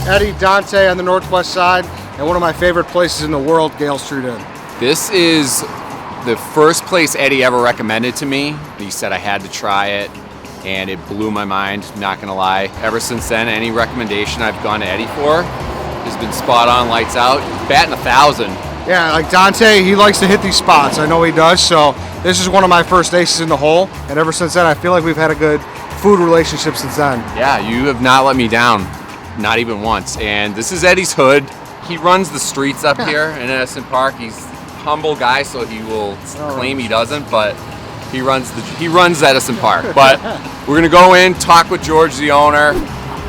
Eddie, Dante on the northwest side, and one of my favorite places in the world, Gale Street Inn. This is the first place Eddie ever recommended to me. He said I had to try it, and it blew my mind, not gonna lie. Ever since then, any recommendation I've gone to Eddie for has been spot on, lights out, batting 1,000. Yeah, like Dante, he likes to hit these spots. I know he does, so this is one of my first aces in the hole, and ever since then, I feel like we've had a good food relationship since then. Yeah, you have not let me down, not even once. And this is Eddie's hood. He runs the streets up here in Edison Park. He's a humble guy, so he will claim he doesn't, but he runs Edison Park. But we're gonna go in, talk with George, the owner,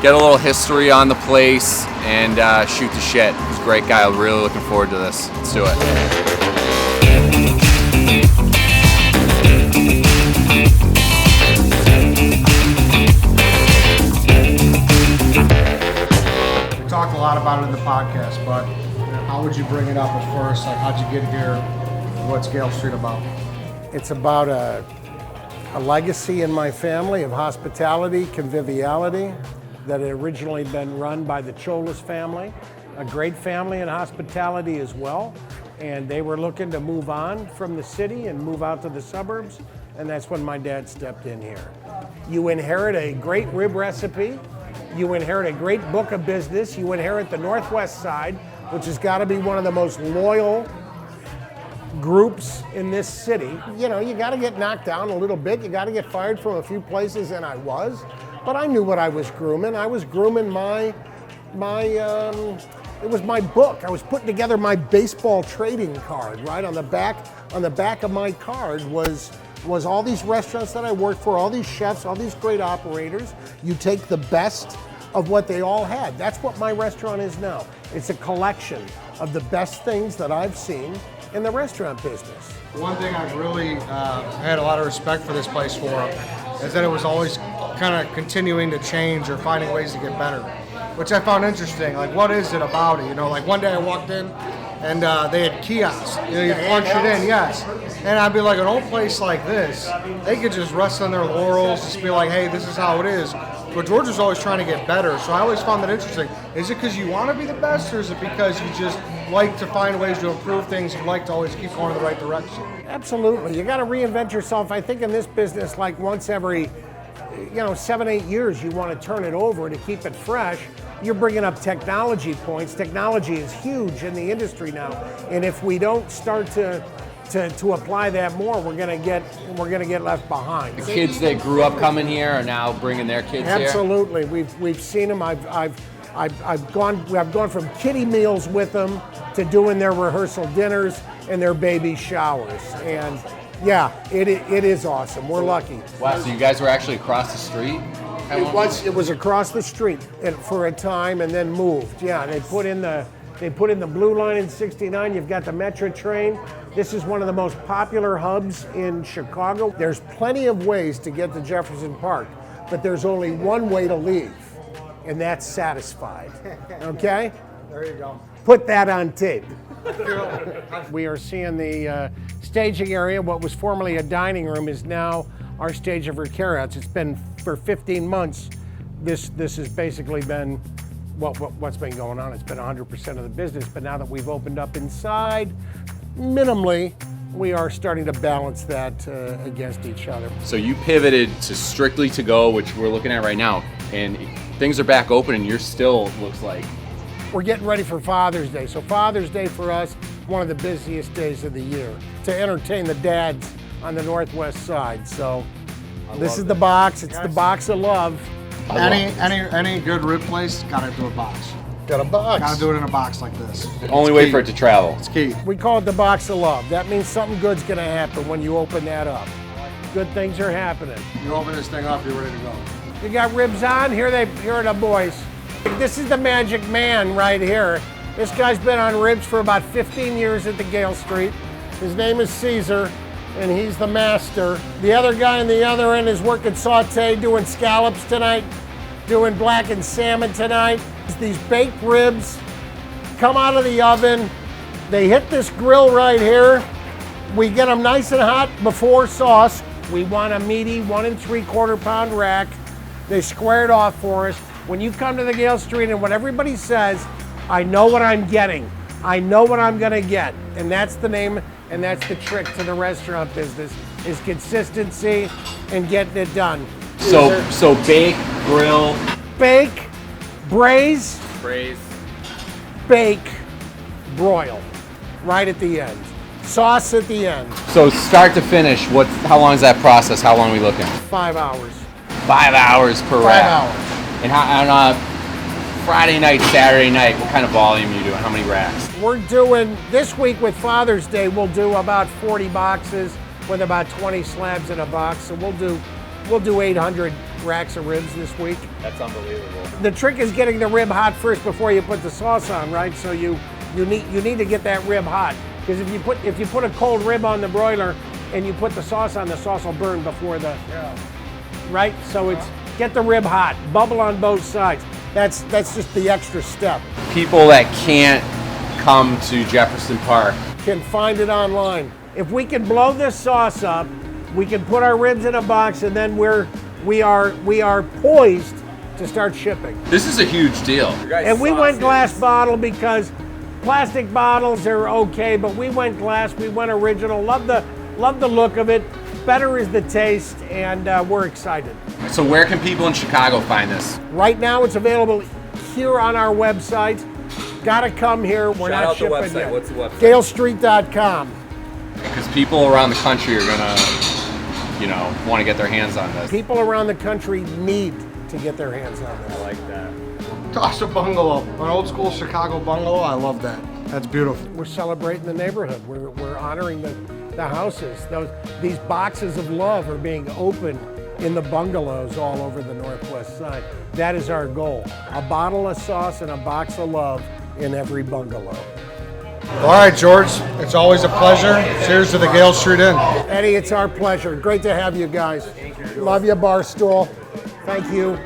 get a little history on the place, and shoot the shit. He's a great guy. I'm really looking forward to this. Let's do it. Talked a lot about it in the podcast, but how would you bring it up at first? Like, how'd you get here? What's Gale Street about? It's about a legacy in my family of hospitality, conviviality, that had originally been run by the Cholas family, a great family in hospitality as well. And they were looking to move on from the city and move out to the suburbs. And that's when my dad stepped in here. You inherit a great rib recipe. You inherit a great book of business. You inherit the Northwest Side, which has got to be one of the most loyal groups in this city. You know, you got to get knocked down a little bit. You got to get fired from a few places, and I was. But I knew what I was grooming. I was grooming it was my book. I was putting together my baseball trading card, right? On the back of my card was all these restaurants that I worked for, all these chefs, all these great operators. You take the best of what they all had. That's what my restaurant is now. It's a collection of the best things that I've seen in the restaurant business. One thing I've really had a lot of respect for this place for is that it was always kind of continuing to change or finding ways to get better, which I found interesting. Like, what is it about it? You know, like one day I walked in and they had kiosks. You know, you punch it in, yes. And I'd be like, an old place like this, they could just rest on their laurels, just be like, hey, this is how it is. But George was always trying to get better, so I always found that interesting. Is it because you want to be the best, or is it because you just like to find ways to improve things and like to always keep going in the right direction? Absolutely. You got to reinvent yourself. I think in this business, like once every 7-8 years, you want to turn it over to keep it fresh. You're bringing up technology points. Technology is huge in the industry now, and if we don't start to apply that more, we're gonna get left behind. The kids that grew up coming here are now bringing their kids here. Absolutely, we've seen them. I've gone from kiddie meals with them to doing their rehearsal dinners and their baby showers, and yeah, it is awesome. We're lucky. Wow, so you guys were actually across the street? It was across the street for a time and then moved. Yeah, they put in the Blue Line in '69. You've got the Metro train. This is one of the most popular hubs in Chicago. There's plenty of ways to get to Jefferson Park, but there's only one way to leave, and that's satisfied. Okay? There you go. Put that on tape. We are seeing the staging area. What was formerly a dining room is now our stage of carryouts. It's been for 15 months. This has basically been what's been going on. It's been 100% of the business, but now that we've opened up inside, minimally, we are starting to balance that against each other. So you pivoted to strictly to go, which we're looking at right now, and things are back open, and you're still, looks like. We're getting ready for Father's Day. So Father's Day for us, one of the busiest days of the year to entertain the dads on the Northwest Side. So this is the box. It's the box of love. Any good rib place gotta do a box. Got a box. Gotta do it in a box like this. The only way for it to travel. It's key. We call it the box of love. That means something good's gonna happen when you open that up. Good things are happening. You open this thing up, you're ready to go. You got ribs on? Here are the boys. This is the magic man right here. This guy's been on ribs for about 15 years at the Gale Street. His name is Caesar, and he's the master. The other guy on the other end is working saute, doing scallops tonight, doing blackened salmon tonight. These baked ribs come out of the oven. They hit this grill right here. We get them nice and hot before sauce. We want a meaty 1 3/4 pound rack. They square it off for us. When you come to the Gale Street and what everybody says, I know what I'm getting. I know what I'm gonna get. And that's the name and that's the trick to the restaurant business is consistency and getting it done. So bake, grill, Bake, braise, bake, broil, right at the end. Sauce at the end. So start to finish, how long is that process? How long are we looking? 5 hours. 5 hours per 5 rack. hours. And on a Friday night, Saturday night, what kind of volume you doing? How many racks? We're doing, this week with Father's Day, we'll do about 40 boxes with about 20 slabs in a box. So we'll do 800 racks of ribs this week. That's unbelievable. The trick is getting the rib hot first before you put the sauce on, right? So you need to get that rib hot. Because if you put a cold rib on the broiler and you put the sauce on, the sauce will burn before the, right? So it's get the rib hot, bubble on both sides. That's just the extra step. People that can't come to Jefferson Park Can find it online. If we can blow this sauce up, we can put our ribs in a box, and then we are poised to start shipping. This is a huge deal. And we went glass bottle because plastic bottles are okay, but we went glass. We went original. Love the look of it. Better is the taste, and we're excited. So where can people in Chicago find this? Right now, it's available here on our website. Gotta come here. We're Shout not out the shipping website. yet. What's the website? GaleStreet.com. Because people around the country are gonna, want to get their hands on this. People around the country need to get their hands on this. I like that. Toss a bungalow, an old school Chicago bungalow. I love that. That's beautiful. We're celebrating the neighborhood. We're honoring the houses. These boxes of love are being opened in the bungalows all over the Northwest Side. That is our goal. A bottle of sauce and a box of love in every bungalow. All right, George. It's always a pleasure. Cheers to the Gale Street Inn. Eddie, it's our pleasure. Great to have you guys. Love you, Barstool. Thank you.